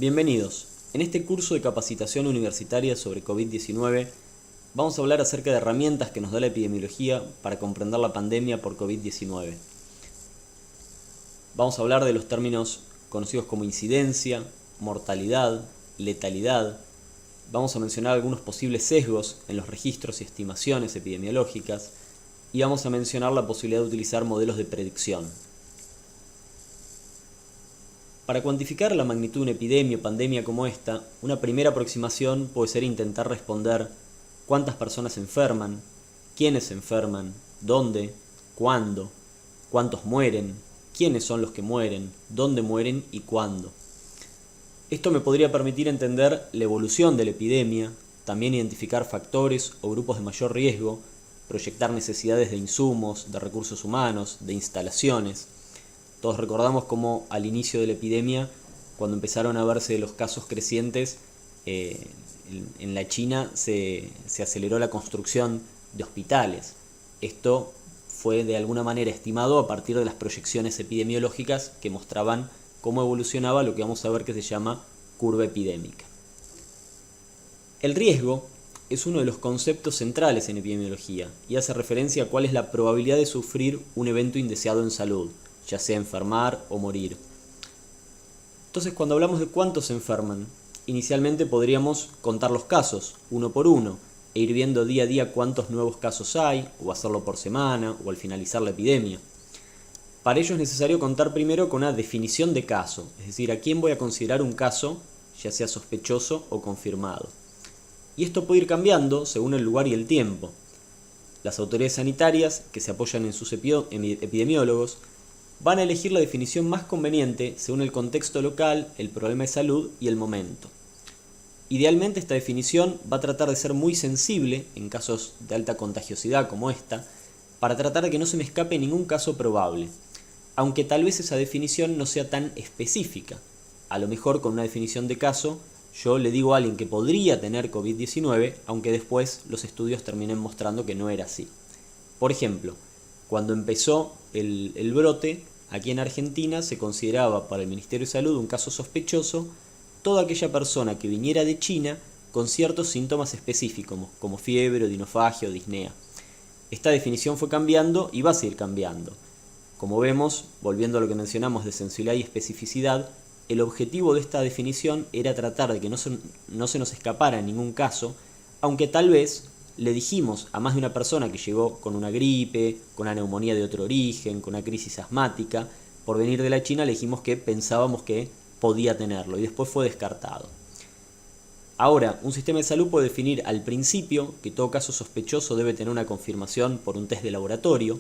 Bienvenidos. En este curso de capacitación universitaria sobre COVID-19 vamos a hablar acerca de herramientas que nos da la epidemiología para comprender la pandemia por COVID-19. Vamos a hablar de los términos conocidos como incidencia, mortalidad, letalidad. Vamos a mencionar algunos posibles sesgos en los registros y estimaciones epidemiológicas y vamos a mencionar la posibilidad de utilizar modelos de predicción. Para cuantificar la magnitud de una epidemia o pandemia como esta, una primera aproximación puede ser intentar responder cuántas personas se enferman, quiénes se enferman, dónde, cuándo, cuántos mueren, quiénes son los que mueren, dónde mueren y cuándo. Esto me podría permitir entender la evolución de la epidemia, también identificar factores o grupos de mayor riesgo, proyectar necesidades de insumos, de recursos humanos, de instalaciones. Todos recordamos cómo al inicio de la epidemia, cuando empezaron a verse los casos crecientes, en la China se aceleró la construcción de hospitales. Esto fue de alguna manera estimado a partir de las proyecciones epidemiológicas que mostraban cómo evolucionaba lo que vamos a ver que se llama curva epidémica. El riesgo es uno de los conceptos centrales en epidemiología y hace referencia a cuál es la probabilidad de sufrir un evento indeseado en salud, ya sea enfermar o morir. Entonces, cuando hablamos de cuántos se enferman, inicialmente podríamos contar los casos, uno por uno, e ir viendo día a día cuántos nuevos casos hay, o hacerlo por semana, o al finalizar la epidemia. Para ello es necesario contar primero con una definición de caso, es decir, a quién voy a considerar un caso, ya sea sospechoso o confirmado. Y esto puede ir cambiando según el lugar y el tiempo. Las autoridades sanitarias, que se apoyan en sus epidemiólogos, van a elegir la definición más conveniente según el contexto local, el problema de salud y el momento. Idealmente esta definición va a tratar de ser muy sensible en casos de alta contagiosidad como esta, para tratar de que no se me escape ningún caso probable, aunque tal vez esa definición no sea tan específica. A lo mejor con una definición de caso yo le digo a alguien que podría tener COVID-19, aunque después los estudios terminen mostrando que no era así. Por ejemplo, cuando empezó el brote, aquí en Argentina se consideraba para el Ministerio de Salud un caso sospechoso toda aquella persona que viniera de China con ciertos síntomas específicos, como fiebre, odinofagia o disnea. Esta definición fue cambiando y va a seguir cambiando. Como vemos, volviendo a lo que mencionamos de sensibilidad y especificidad, el objetivo de esta definición era tratar de que no se nos escapara ningún caso, aunque tal vez le dijimos a más de una persona que llegó con una gripe, con una neumonía de otro origen, con una crisis asmática, por venir de la China le dijimos que pensábamos que podía tenerlo y después fue descartado. Ahora, un sistema de salud puede definir al principio que todo caso sospechoso debe tener una confirmación por un test de laboratorio,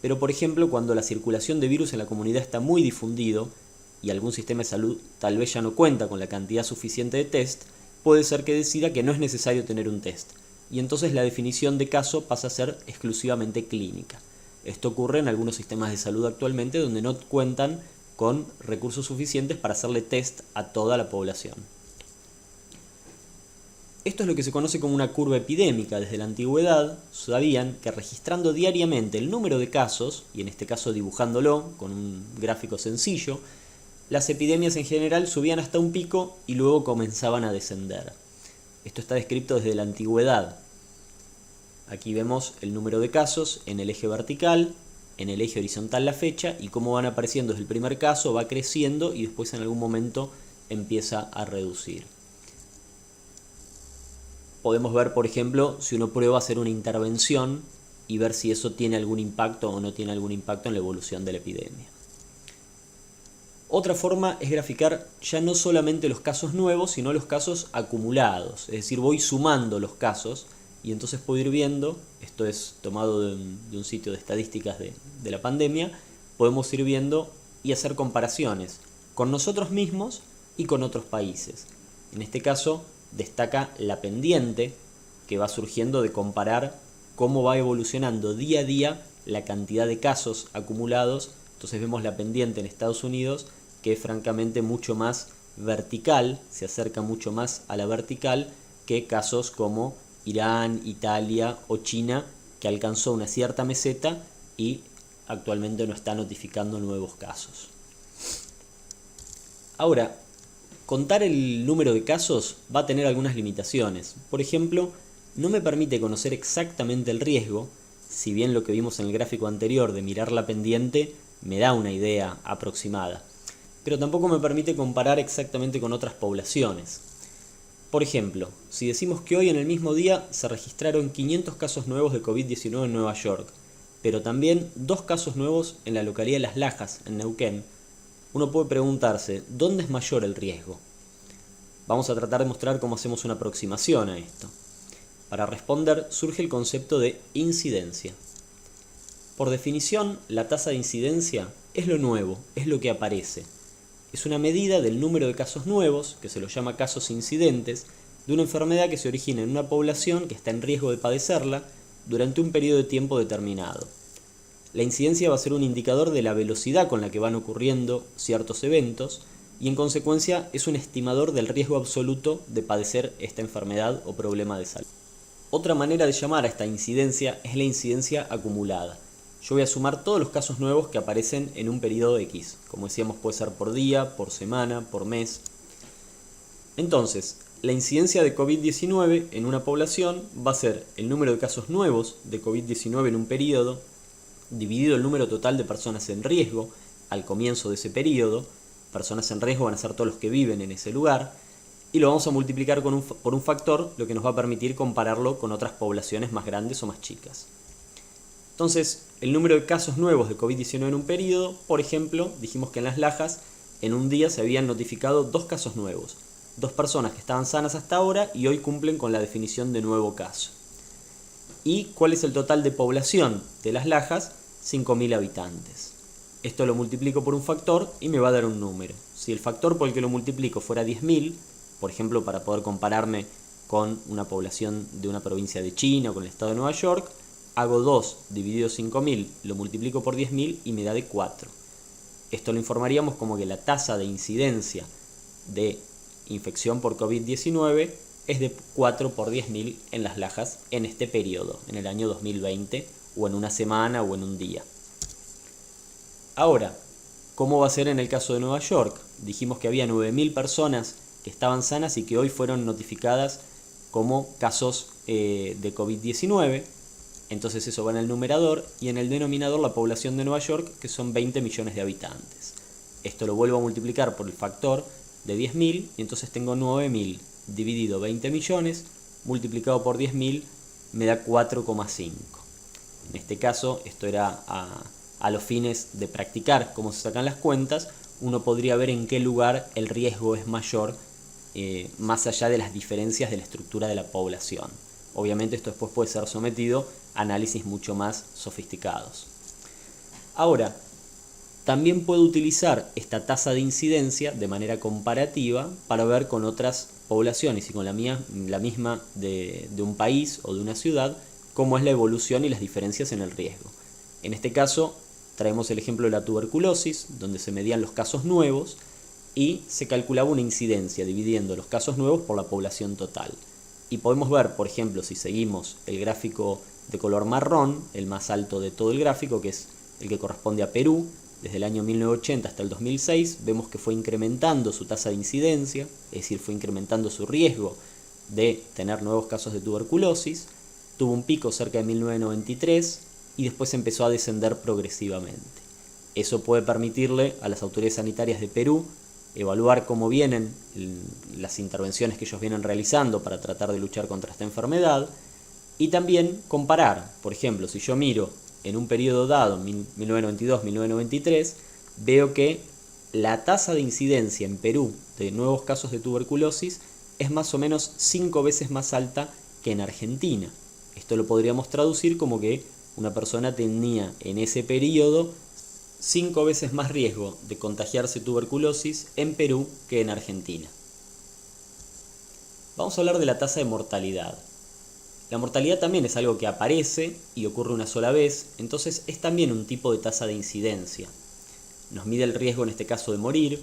pero por ejemplo cuando la circulación de virus en la comunidad está muy difundido y algún sistema de salud tal vez ya no cuenta con la cantidad suficiente de test, puede ser que decida que no es necesario tener un test. Y entonces la definición de caso pasa a ser exclusivamente clínica. Esto ocurre en algunos sistemas de salud actualmente donde no cuentan con recursos suficientes para hacerle test a toda la población. Esto es lo que se conoce como una curva epidémica. Desde la antigüedad sabían que registrando diariamente el número de casos, y en este caso dibujándolo con un gráfico sencillo, las epidemias en general subían hasta un pico y luego comenzaban a descender. Esto está descrito desde la antigüedad. Aquí vemos el número de casos en el eje vertical, en el eje horizontal la fecha y cómo van apareciendo desde el primer caso, va creciendo y después en algún momento empieza a reducir. Podemos ver, por ejemplo, si uno prueba a hacer una intervención y ver si eso tiene algún impacto o no tiene algún impacto en la evolución de la epidemia. Otra forma es graficar ya no solamente los casos nuevos, sino los casos acumulados. Es decir, voy sumando los casos y entonces puedo ir viendo, esto es tomado de un sitio de estadísticas de la pandemia, podemos ir viendo y hacer comparaciones con nosotros mismos y con otros países. En este caso destaca la pendiente que va surgiendo de comparar cómo va evolucionando día a día la cantidad de casos acumulados. Entonces vemos la pendiente en Estados Unidos que es francamente mucho más vertical, se acerca mucho más a la vertical que casos como Irán, Italia o China, que alcanzó una cierta meseta y actualmente no está notificando nuevos casos. Ahora, Contar el número de casos va a tener algunas limitaciones. Por ejemplo, no me permite conocer exactamente el riesgo, si bien lo que vimos en el gráfico anterior de mirar la pendiente me da una idea aproximada, pero tampoco me permite comparar exactamente con otras poblaciones. Por ejemplo, si decimos que hoy en el mismo día se registraron 500 casos nuevos de COVID-19 en Nueva York, pero también 2 casos nuevos en la localidad de Las Lajas, en Neuquén, uno puede preguntarse, ¿dónde es mayor el riesgo? Vamos a tratar de mostrar cómo hacemos una aproximación a esto. Para responder surge el concepto de incidencia. Por definición, la tasa de incidencia es lo nuevo, es lo que aparece. Es una medida del número de casos nuevos, que se los llama casos incidentes, de una enfermedad que se origina en una población que está en riesgo de padecerla durante un periodo de tiempo determinado. La incidencia va a ser un indicador de la velocidad con la que van ocurriendo ciertos eventos y en consecuencia es un estimador del riesgo absoluto de padecer esta enfermedad o problema de salud. Otra manera de llamar a esta incidencia es la incidencia acumulada. Yo voy a sumar todos los casos nuevos que aparecen en un periodo X. Como decíamos, puede ser por día, por semana, por mes. Entonces, la incidencia de COVID-19 en una población va a ser el número de casos nuevos de COVID-19 en un periodo, dividido el número total de personas en riesgo al comienzo de ese periodo. Personas en riesgo van a ser todos los que viven en ese lugar, y lo vamos a multiplicar por un factor, lo que nos va a permitir compararlo con otras poblaciones más grandes o más chicas. Entonces, el número de casos nuevos de COVID-19 en un periodo, por ejemplo, dijimos que en Las Lajas en un día se habían notificado 2 casos nuevos, 2 personas que estaban sanas hasta ahora y hoy cumplen con la definición de nuevo caso. ¿Y cuál es el total de población de Las Lajas? 5.000 habitantes. Esto lo multiplico por un factor y me va a dar un número. Si el factor por el que lo multiplico fuera 10.000, por ejemplo, para poder compararme con una población de una provincia de China o con el estado de Nueva York, hago 2 dividido 5.000, lo multiplico por 10.000 y me da de 4. Esto lo informaríamos como que la tasa de incidencia de infección por COVID-19 es de 4 por 10.000 en Las Lajas en este periodo, en el año 2020, o en una semana o en un día. Ahora, ¿cómo va a ser en el caso de Nueva York? Dijimos que había 9.000 personas que estaban sanas y que hoy fueron notificadas como casos de COVID-19. Entonces eso va en el numerador y en el denominador la población de Nueva York, que son 20 millones de habitantes. Esto lo vuelvo a multiplicar por el factor de 10.000 y entonces tengo 9.000 dividido 20 millones multiplicado por 10.000 me da 4,5. En este caso, esto era a los fines de practicar cómo se sacan las cuentas, uno podría ver en qué lugar el riesgo es mayor, más allá de las diferencias de la estructura de la población. Obviamente esto después puede ser sometido a análisis mucho más sofisticados. Ahora, también puedo utilizar esta tasa de incidencia de manera comparativa para ver con otras poblaciones y con la misma de un país o de una ciudad, cómo es la evolución y las diferencias en el riesgo. En este caso, traemos el ejemplo de la tuberculosis, donde se medían los casos nuevos y se calculaba una incidencia dividiendo los casos nuevos por la población total. Y podemos ver, por ejemplo, si seguimos el gráfico de color marrón, el más alto de todo el gráfico, que es el que corresponde a Perú, desde el año 1980 hasta el 2006, vemos que fue incrementando su tasa de incidencia, es decir, fue incrementando su riesgo de tener nuevos casos de tuberculosis, tuvo un pico cerca de 1993 y después empezó a descender progresivamente. Eso puede permitirle a las autoridades sanitarias de Perú evaluar cómo vienen las intervenciones que ellos vienen realizando para tratar de luchar contra esta enfermedad y también comparar, por ejemplo, si yo miro en un periodo dado, 1992-1993, veo que la tasa de incidencia en Perú de nuevos casos de tuberculosis es más o menos 5 veces más alta que en Argentina. Esto lo podríamos traducir como que una persona tenía en ese periodo 5 veces más riesgo de contagiarse tuberculosis en Perú que en Argentina. Vamos a hablar de la tasa de mortalidad. La mortalidad también es algo que aparece y ocurre una sola vez, entonces es también un tipo de tasa de incidencia. Nos mide el riesgo en este caso de morir,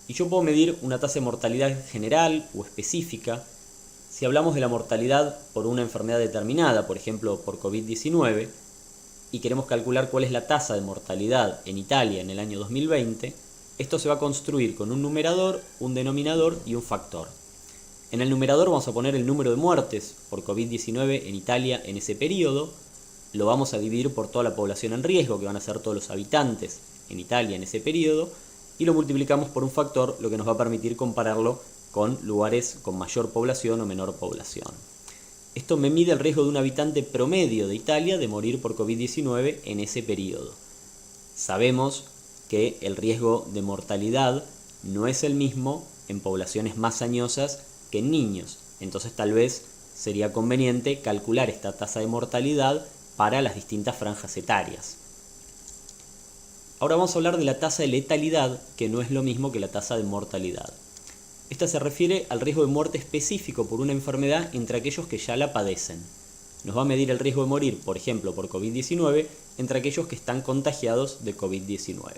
y yo puedo medir una tasa de mortalidad general o específica. Si hablamos de la mortalidad por una enfermedad determinada, por ejemplo por COVID-19, y queremos calcular cuál es la tasa de mortalidad en Italia en el año 2020, Esto se va a construir con un numerador, un denominador y un factor. En el numerador vamos a poner el número de muertes por COVID-19 en Italia en ese periodo. Lo vamos a dividir por toda la población en riesgo, que van a ser todos los habitantes en Italia en ese periodo, y lo multiplicamos por un factor, lo que nos va a permitir compararlo con lugares con mayor población o menor población. Esto me mide el riesgo de un habitante promedio de Italia de morir por COVID-19 en ese periodo. Sabemos que el riesgo de mortalidad no es el mismo en poblaciones más añosas que en niños, entonces tal vez sería conveniente calcular esta tasa de mortalidad para las distintas franjas etarias. Ahora vamos a hablar de la tasa de letalidad, que no es lo mismo que la tasa de mortalidad. Esta se refiere al riesgo de muerte específico por una enfermedad entre aquellos que ya la padecen. Nos va a medir el riesgo de morir, por ejemplo, por COVID-19, entre aquellos que están contagiados de COVID-19.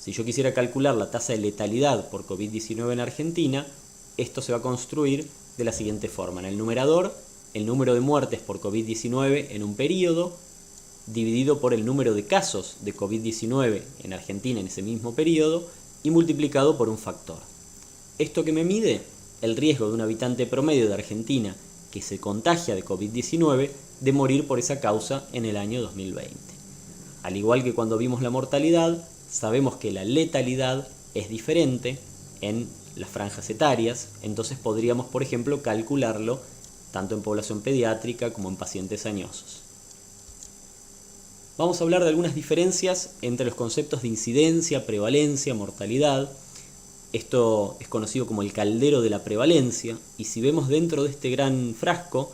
Si yo quisiera calcular la tasa de letalidad por COVID-19 en Argentina, esto se va a construir de la siguiente forma. En el numerador, el número de muertes por COVID-19 en un periodo, dividido por el número de casos de COVID-19 en Argentina en ese mismo periodo, y multiplicado por un factor. ¿Esto que me mide? El riesgo de un habitante promedio de Argentina que se contagia de COVID-19 de morir por esa causa en el año 2020. Al igual que cuando vimos la mortalidad, sabemos que la letalidad es diferente en las franjas etarias, entonces podríamos, por ejemplo, calcularlo tanto en población pediátrica como en pacientes añosos. Vamos a hablar de algunas diferencias entre los conceptos de incidencia, prevalencia, mortalidad. Esto es conocido como el caldero de la prevalencia, y si vemos dentro de este gran frasco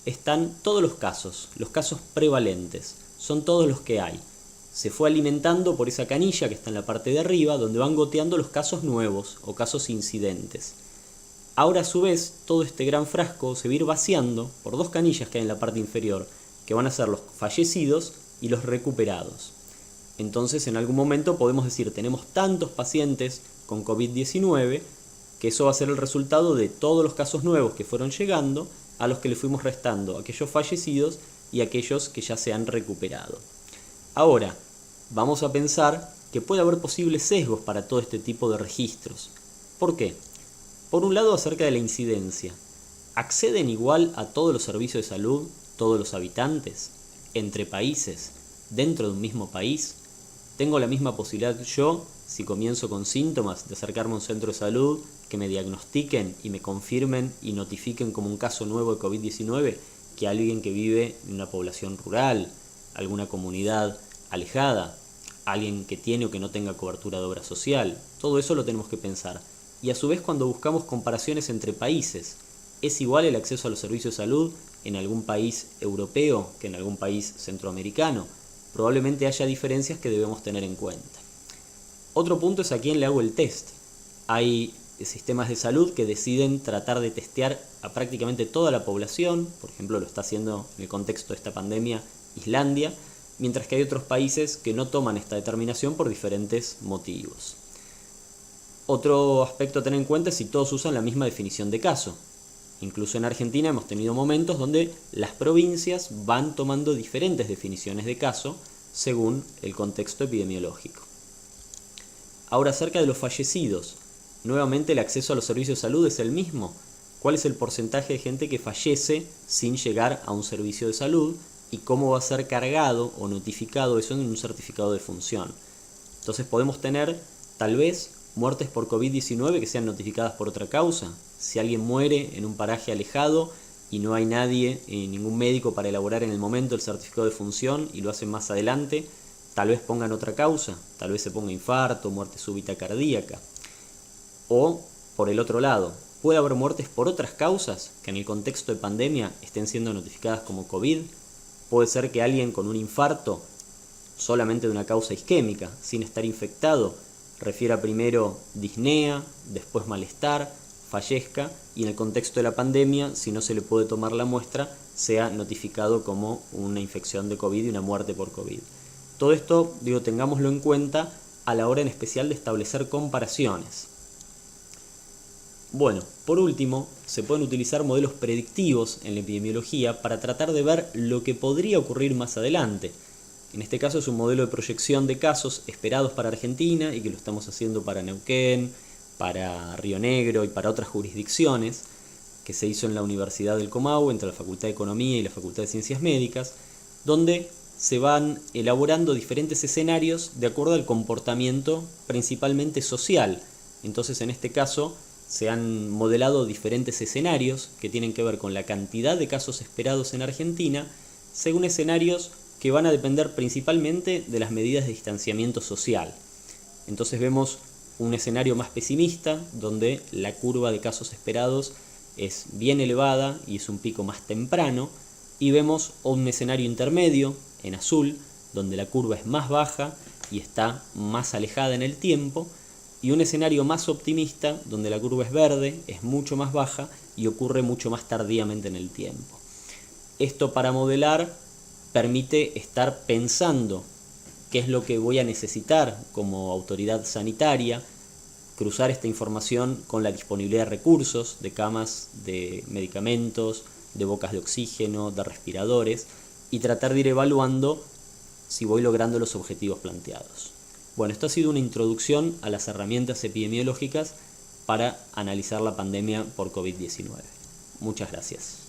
están todos los casos prevalentes, son todos los que hay. Se fue alimentando por esa canilla que está en la parte de arriba, donde van goteando los casos nuevos o casos incidentes. Ahora a su vez, todo este gran frasco se va a ir vaciando por dos canillas que hay en la parte inferior, que van a ser los fallecidos y los recuperados. Entonces en algún momento podemos decir, tenemos tantos pacientes con COVID-19, que eso va a ser el resultado de todos los casos nuevos que fueron llegando, a los que le fuimos restando aquellos fallecidos y aquellos que ya se han recuperado. Ahora, vamos a pensar que puede haber posibles sesgos para todo este tipo de registros. ¿Por qué? Por un lado, acerca de la incidencia. ¿Acceden igual a todos los servicios de salud, todos los habitantes, entre países, dentro de un mismo país? ¿Tengo la misma posibilidad yo, si comienzo con síntomas, de acercarme a un centro de salud, que me diagnostiquen y me confirmen y notifiquen como un caso nuevo de COVID-19, que alguien que vive en una población rural, alguna comunidad alejada, alguien que tiene o que no tenga cobertura de obra social? Todo eso lo tenemos que pensar. Y a su vez, cuando buscamos comparaciones entre países, ¿es igual el acceso a los servicios de salud en algún país europeo que en algún país centroamericano? Probablemente haya diferencias que debemos tener en cuenta. Otro punto es a quién le hago el test. Hay sistemas de salud que deciden tratar de testear a prácticamente toda la población, por ejemplo lo está haciendo en el contexto de esta pandemia Islandia, mientras que hay otros países que no toman esta determinación por diferentes motivos. Otro aspecto a tener en cuenta es si todos usan la misma definición de caso. Incluso en Argentina hemos tenido momentos donde las provincias van tomando diferentes definiciones de caso según el contexto epidemiológico. Ahora, acerca de los fallecidos, nuevamente el acceso a los servicios de salud es el mismo. ¿Cuál es el porcentaje de gente que fallece sin llegar a un servicio de salud? ¿Y cómo va a ser cargado o notificado eso en un certificado de función? Entonces podemos tener, tal vez, muertes por COVID-19 que sean notificadas por otra causa. Si alguien muere en un paraje alejado y no hay nadie, ningún médico para elaborar en el momento el certificado de función y lo hacen más adelante, tal vez pongan otra causa, tal vez se ponga infarto, muerte súbita cardíaca. O, por el otro lado, puede haber muertes por otras causas que en el contexto de pandemia estén siendo notificadas como COVID. Puede ser que alguien con un infarto solamente de una causa isquémica, sin estar infectado, refiera primero disnea, después malestar, fallezca, y en el contexto de la pandemia, si no se le puede tomar la muestra, sea notificado como una infección de COVID y una muerte por COVID. Todo esto, tengámoslo en cuenta a la hora en especial de establecer comparaciones. Bueno, por último, se pueden utilizar modelos predictivos en la epidemiología para tratar de ver lo que podría ocurrir más adelante. En este caso es un modelo de proyección de casos esperados para Argentina y que lo estamos haciendo para Neuquén, para Río Negro y para otras jurisdicciones, que se hizo en la Universidad del Comahue, entre la Facultad de Economía y la Facultad de Ciencias Médicas, donde se van elaborando diferentes escenarios de acuerdo al comportamiento principalmente social. Entonces, en este caso, se han modelado diferentes escenarios que tienen que ver con la cantidad de casos esperados en Argentina, según escenarios que van a depender principalmente de las medidas de distanciamiento social. Entonces vemos un escenario más pesimista, donde la curva de casos esperados es bien elevada y es un pico más temprano, y vemos un escenario intermedio, en azul, donde la curva es más baja y está más alejada en el tiempo, y un escenario más optimista, donde la curva es verde, es mucho más baja y ocurre mucho más tardíamente en el tiempo. Esto, para modelar, permite estar pensando qué es lo que voy a necesitar como autoridad sanitaria, cruzar esta información con la disponibilidad de recursos, de camas, de medicamentos, de bocas de oxígeno, de respiradores, y tratar de ir evaluando si voy logrando los objetivos planteados. Bueno, esto ha sido una introducción a las herramientas epidemiológicas para analizar la pandemia por COVID-19. Muchas gracias.